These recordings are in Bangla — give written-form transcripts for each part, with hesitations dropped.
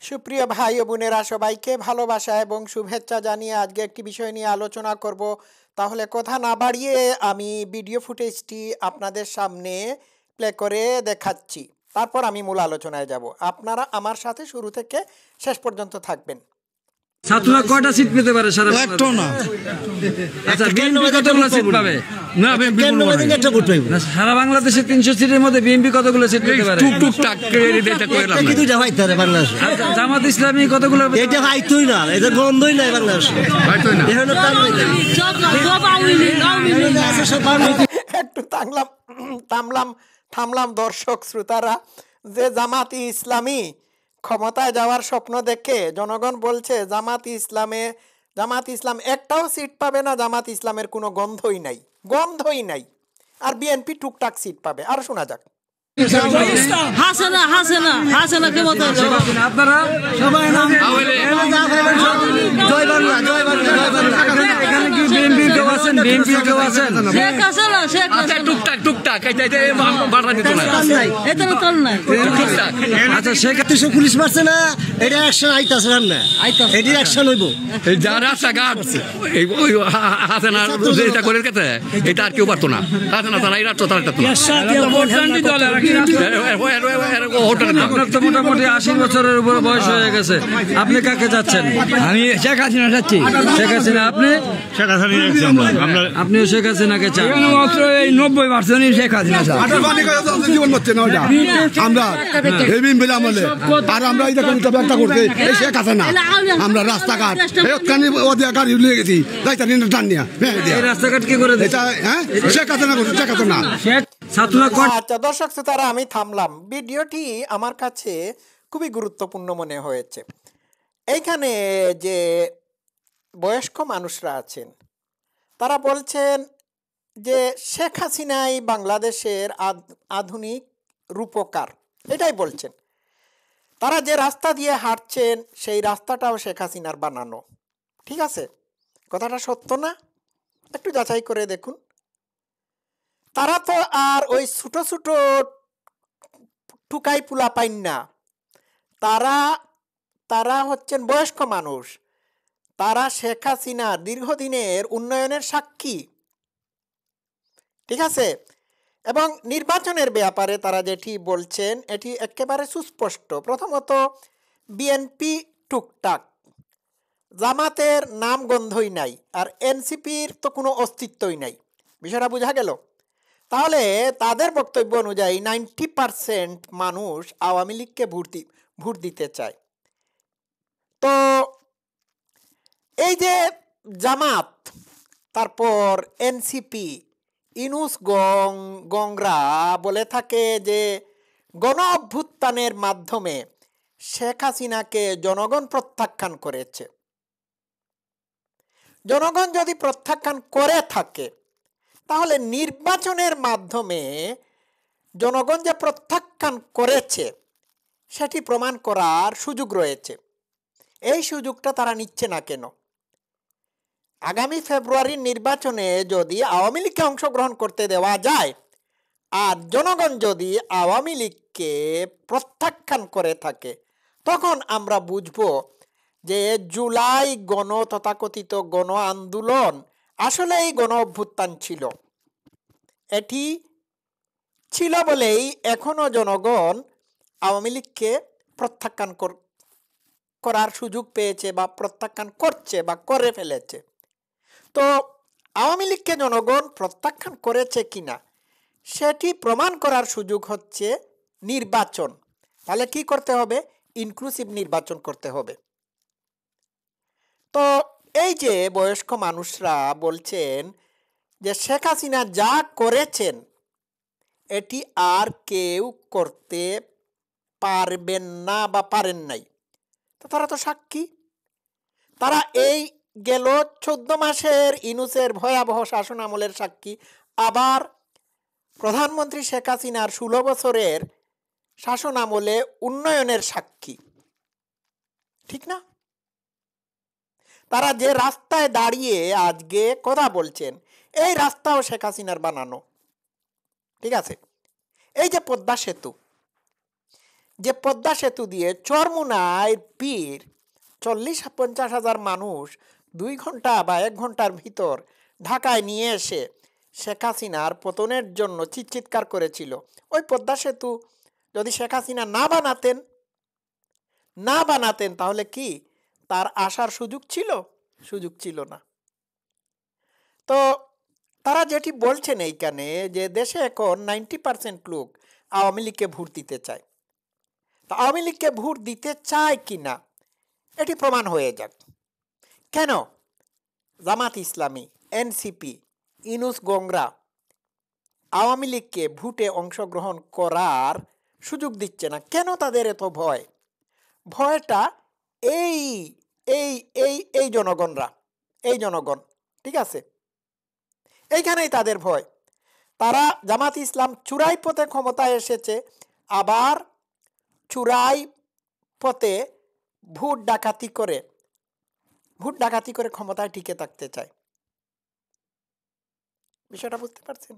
সুপ্রিয় ভাই ও বোনেরা সবাইকে ভালোবাসা এবং শুভেচ্ছা জানিয়ে আজকে একটি বিষয় নিয়ে আলোচনা করব। তাহলে কথা না বাড়িয়ে আমি ভিডিও ফুটেজটি আপনাদের সামনে প্লে করে দেখাচ্ছি, তারপর আমি মূল আলোচনায় যাব। আপনারা আমার সাথে শুরু থেকে শেষ পর্যন্ত থাকবেন। ছাত্ররা কয়টা সিট পেতে পারে সারা একটা না? আচ্ছা, বিএনপি কতগুলো সিট পাবে? না, সারা বাংলাদেশে 300 সিটের মধ্যে বিএনপি কতগুলো সিট পেতে পারে? জামাত ইসলামী কতগুলো? এটা ভাইতই না, এটা গন্ধই নাই বাংলাদেশে। একটু থামলাম দর্শক শ্রোতারা। যে জামাতি ইসলামী ক্ষমতায় যাওয়ার স্বপ্ন দেখে জনগণ বলছে জামাত ইসলাম একটাও সিট পাবে না, জামাত ইসলামের কোনো গন্ধই নাই, আর বিএনপি টুকটাক সিট পাবে। আর শোনা যাক। আপনারা সবাই পুলিশ মারছে না, এটা অ্যাকশন আইতাছে না, এটি অ্যাকশন হইব। যারা রাস্তাঘাট হাসেনা যেটা করে গেছে এটা আর কেউ পারতো না। হাসেনা তারা এই রাষ্ট্র তারা আপনার তো মোটামুটি 80 বছরের উপর বয়স হয়ে গেছে, আপনি কাকে যাচ্ছেন? আমি শেখ হাসিনা যাচ্ছি। শেখ হাসিনা? আপনি? শেখ হাসিনা। আপনিও শেখ হাসিনাকে চান? এই 90% শেখ হাসিনা জীবন করছে না ওটা আমরা আমলে। আর আমরা এই দেখেন ব্যবস্থা করতে এই শেখ হাসিনা আমরা রাস্তাঘাট গাড়ি লিয়ে গেছি টান নিয়ে রাস্তাঘাট কি করে? হ্যাঁ, শেখ হাসিনা করছে, শেখ হাসিনা। আচ্ছা দর্শক শ্রোতারা, আমি থামলাম। ভিডিওটি আমার কাছে খুবই গুরুত্বপূর্ণ মনে হয়েছে। এইখানে যে বয়স্ক মানুষরা আছেন তারা বলছেন যে শেখ হাসিনাই বাংলাদেশের আধুনিক রূপকার, এটাই বলছেন। তারা যে রাস্তা দিয়ে হাঁটছেন সেই রাস্তাটাও শেখ হাসিনার বানানো। ঠিক আছে, কথাটা সত্য না? একটু যাচাই করে দেখুন। তারা তো আর ওই ছোট ছোট টুকাই পুলা পাইন না, তারা হচ্ছেন বয়স্ক মানুষ। তারা শেখ হাসিনা দীর্ঘদিনের উন্নয়নের সাক্ষী। ঠিক আছে, এবং নির্বাচনের ব্যাপারে তারা যেটি বলছেন এটি একেবারে সুস্পষ্ট। প্রথমত বিএনপি টুকটাক, জামাতের নাম গন্ধই নাই, আর এনসিপির তো কোনো অস্তিত্বই নাই। বিষয়টা বোঝা গেল? তাহলে তাদের বক্তব্য অনুযায়ী 90% মানুষ আওয়ামী লীগকে ভোট দিতে চায়। তো এই যে জামাত, তারপর এনসিপি, ইনুস গংরা বলে থাকে যে গণ অভ্যুত্থানের মাধ্যমে শেখ হাসিনাকে জনগণ প্রত্যাখ্যান করেছে। জনগণ যদি প্রত্যাখ্যান করে থাকে তাহলে নির্বাচনের মাধ্যমে জনগণ যে প্রত্যাখ্যান করেছে সেটি প্রমাণ করার সুযোগ রয়েছে। এই সুযোগটা তারা নিচ্ছে না কেন? আগামী ফেব্রুয়ারির নির্বাচনে যদি আওয়ামী লীগকে অংশগ্রহণ করতে দেওয়া যায় আর জনগণ যদি আওয়ামী লীগকে প্রত্যাখ্যান করে থাকে, তখন আমরা বুঝব যে জুলাই তথাকথিত গণ আন্দোলন আসলে এই গণ অভ্যুত্থান ছিল। এটি ছিল বলেই এখনো জনগণ আওয়ামী লীগকে প্রত্যাখ্যান করার সুযোগ পেয়েছে বা প্রত্যাখ্যান করছে বা করে ফেলেছে। তো আওয়ামী লীগকে জনগণ প্রত্যাখ্যান করেছে কিনা সেটি প্রমাণ করার সুযোগ হচ্ছে নির্বাচন। তাহলে কি করতে হবে? ইনক্লুসিভ নির্বাচন করতে হবে। তো এই যে বয়স্ক মানুষরা বলছেন যে শেখ হাসিনা যা করেছেন এটি আর কেউ করতে পারবেন না বা পারেন নাই, তো তারা তো সাক্ষী। তারা এই গেল 14 মাসের ইনুসের ভয়াবহ শাসন আমলের সাক্ষী, আবার প্রধানমন্ত্রী শেখ হাসিনার 16 বছরের শাসন আমলে উন্নয়নের সাক্ষী। ঠিক না? তারা যে রাস্তায় দাঁড়িয়ে আজকে কথা বলছেন এই রাস্তাও শেখ হাসিনার বানানো। ঠিক আছে, এই যে পদ্মা সেতু, যে পদ্মা সেতু দিয়ে চরমুনায় পীর 40-50 হাজার মানুষ 2 ঘন্টা বা 1 ঘন্টার ভিতর ঢাকায় নিয়ে এসে শেখ হাসিনার পতনের জন্য চিৎকার করেছিল, ওই পদ্মা সেতু যদি শেখ হাসিনা না বানাতেন তাহলে কি তার আসার সুযোগ ছিল? সুযোগ ছিল না। তো তারা যেটি বলছেন এইখানে যে দেশে এখন 90% লোক আওয়ামী লীগকে ভোট দিতে চায়। তো আওয়ামী লীগকে ভোট দিতে চায় কিনা এটি প্রমাণ হয়ে যাক। কেন জামাত ইসলামী, এনসিপি, ইউনূস গংরা আওয়ামী লীগকে ভোটে অংশগ্রহণ করার সুযোগ দিচ্ছে না? কেন তাদের এত ভয়? ভয়টা এই এই এই এই জনগণ, ঠিক আছে, এইখানেই তাদের ভয়। তারা জামাত ইসলাম চূড়াই পথে ক্ষমতায় এসেছে, আবার চূড়াই পথে ভোট ডাকাতি করে ক্ষমতায় টিকে থাকতে চায়। বিষয়টা বুঝতে পারছেন?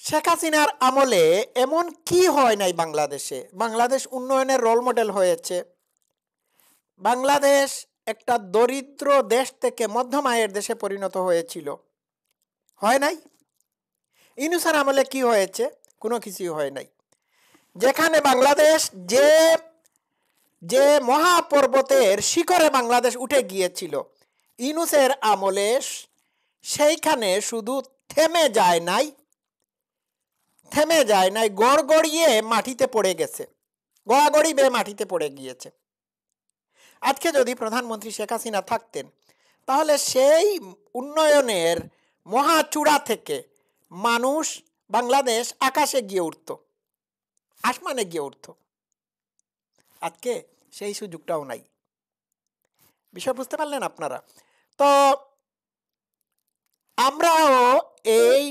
শেখ হাসিনার আমলে এমন কি হয় নাই বাংলাদেশে? বাংলাদেশ উন্নয়নের রোল মডেল হয়েছে। বাংলাদেশ একটা দরিদ্র দেশ থেকে মধ্যম আয়ের দেশে পরিণত হয়েছিল, হয় নাই? ইউনূসের আমলে কি হয়েছে? কোনো কিছুই হয় নাই। যেখানে বাংলাদেশ যে মহাপর্বতের শিখরে বাংলাদেশ উঠে গিয়েছিল, ইউনূসের আমলে সেইখানে শুধু থেমে যায় নাই, গড়গড়িয়ে মাটিতে পড়ে গেছে, গড়াগড়ি বেয়ে মাটিতে পড়ে গিয়েছে। আজকে যদি প্রধানমন্ত্রী শেখ হাসিনা থাকতেন তাহলে সেই উন্নয়নের মহাচূড়া থেকে বাংলাদেশ আকাশে গিয়ে উঠত, আসমানে গিয়ে উঠত। আজকে সেই সুযোগটাও নাই। বিষয় বুঝতে পারলেন আপনারা? তো আমরাও এই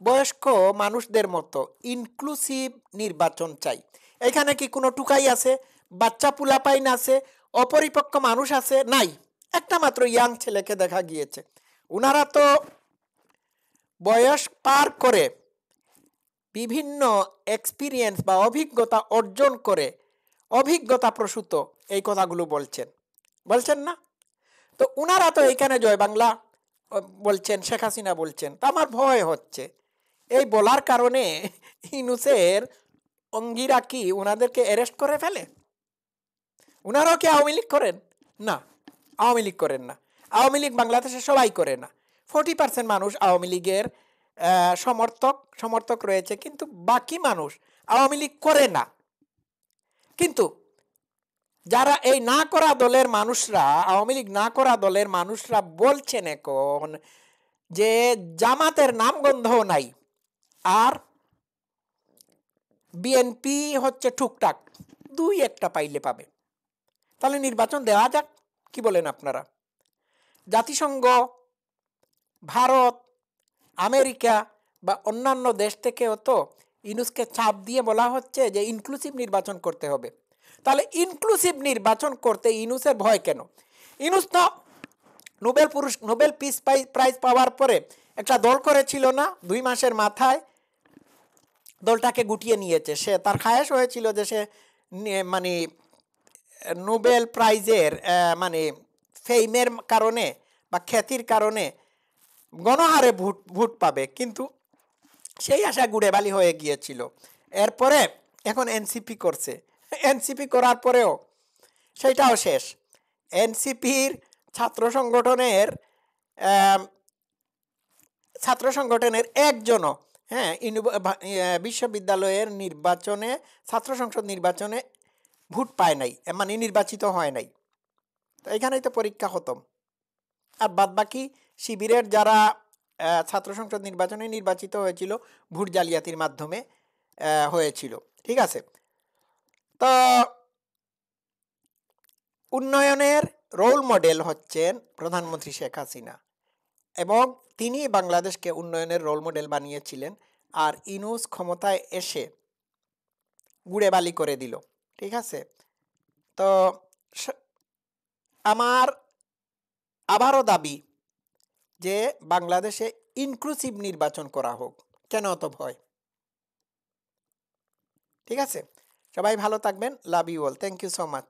বয়স্ক মানুষদের মতো ইনক্লুসিভ নির্বাচন চাই। এখানে কি কোনো টুকাই আছে, বাচ্চা পুলাপাইন আছে, অপরিপক্ক মানুষ আছে? নাই। একটা মাত্র ইয়াং ছেলেকে দেখা গিয়েছে। উনারা তো বয়স পার করে বিভিন্ন এক্সপিরিয়েন্স বা অভিজ্ঞতা অর্জন করে অভিজ্ঞতা প্রসূত এই কথাগুলো বলছেন না? তো উনারা তো এইখানে জয় বাংলা বলছেন, শেখ হাসিনা বলছেন। তো আমার ভয় হচ্ছে এই বলার কারণে ইউনূসের অঙ্গীরা কি উনাদেরকে অ্যারেস্ট করে ফেলে? উনারাও কি আওয়ামী লীগ করেন? না, আওয়ামী লীগ করেন না। আওয়ামী লীগ বাংলাদেশে সবাই করে না। 40% মানুষ আওয়ামী লীগের সমর্থক রয়েছে, কিন্তু বাকি মানুষ আওয়ামী লীগ করে না। কিন্তু যারা এই না করা দলের মানুষরা, আওয়ামী লীগ না করা দলের মানুষরা বলছেন এখন যে জামাতের নামগন্ধ নাই, আর বিএনপি হচ্ছে টুকটাক 2-1টা পাইলে পাবে, তাহলে নির্বাচন দেওয়া যাক। কি বলেন আপনারা? জাতিসংঘ, ভারত, আমেরিকা বা অন্যান্য দেশ থেকেও তো ইউনূসকে চাপ দিয়ে বলা হচ্ছে যে ইনক্লুসিভ নির্বাচন করতে হবে। তাহলে ইনক্লুসিভ নির্বাচন করতে ইউনূসের ভয় কেন? ইউনূস তো নোবেল পিস প্রাইজ পাওয়ার পরে একটা দল করেছিল না, 2 মাসের মাথায় দলটাকে গুটিয়ে নিয়েছে। সে তার খায়েশ হয়েছিল যে সে মানে নোবেল প্রাইজের মানে ফেমের কারণে বা খ্যাতির কারণে গণহারে ভোট পাবে, কিন্তু সেই আশা গুড়েবালি হয়ে গিয়েছিল। এরপরে এখন এনসিপি করছে, এনসিপি করার পরেও সেইটাও শেষ। এনসিপির ছাত্র সংগঠনের একজনও বিশ্ববিদ্যালয়ের নির্বাচনে, ছাত্র সংসদ নির্বাচনে ভোট পায় নাই, মানে নির্বাচিত হয় নাই। তো এখানেই তো পরীক্ষা খতম। আর বাদবাকি শিবিরের যারা ছাত্র সংসদ নির্বাচনে নির্বাচিত হয়েছিল ভোট জালিয়াতির মাধ্যমে হয়েছিল, ঠিক আছে। তো উন্নয়নের রোল মডেল হচ্ছেন প্রধানমন্ত্রী শেখ হাসিনা, এবং তিনি বাংলাদেশকে উন্নয়নের রোল মডেল বানিয়েছিলেন। আর ইউনূস ক্ষমতায় এসে গুড়েবালি করে দিল, ঠিক আছে। তো আমার আবারও দাবি যে বাংলাদেশে ইনক্লুসিভ নির্বাচন করা হোক। কেন অত ভয়? ঠিক আছে, সবাই ভালো থাকবেন, love you all, thank you so much.